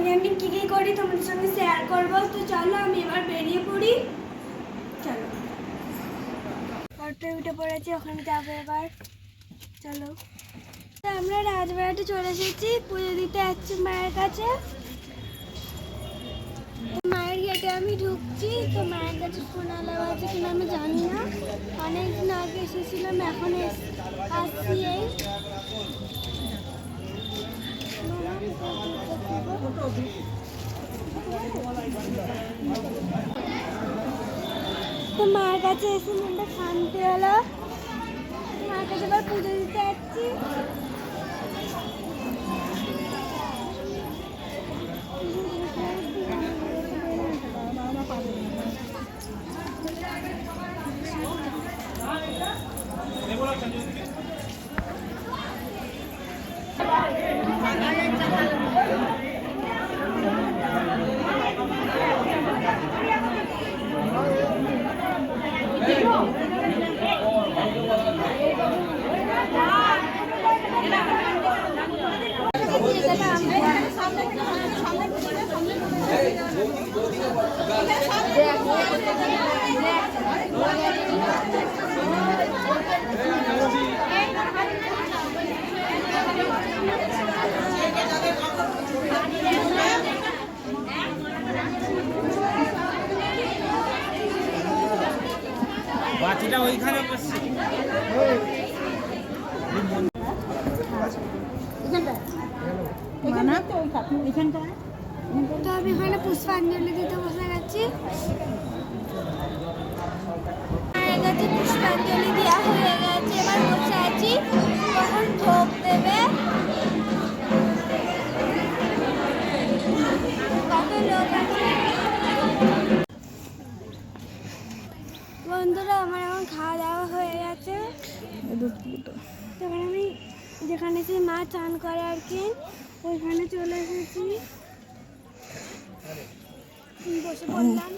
আমি কী কী করি তোমাদের সঙ্গে শেয়ার করবো। তো চলো আমি এবার বেরিয়ে পড়ি। চলো, অটো উঠে পড়েছি, ওখানে যাবো এবার। চলো, আমরা রাজবাড়িতে চলে এসেছি, পুজো দিতে যাচ্ছি মায়ের কাছে। মায়ের গেটে আমি ঢুকছি, তো মায়ের কাছে ফোন আলাদা আছে কিনা আমি জানি না। অনেকদিন আগে এসেছিলাম, এখন আসছি। এই তো মায়ের কাছে এসে মনটা শান্তি হলো। মায়ের কাছে এবার পুজো দিতে যাচ্ছি। বাকিটা ওইখানে বসছে। তো আমি এখানে পুষ্পাঞ্জলি দিতে বসে গেছি। পুষ্পাঞ্জলি দেওয়া হয়ে গেছে, এবার বসে আছি, তখন ভোগ দেবে। কত লোক আছে বন্ধুরা। আমার এখন খাওয়া দাওয়া হয়ে গেছে। তখন আমি যেখানে সেই মা চান করে আর কি, ওইখানে চলে এসেছি, বসে পড়লাম।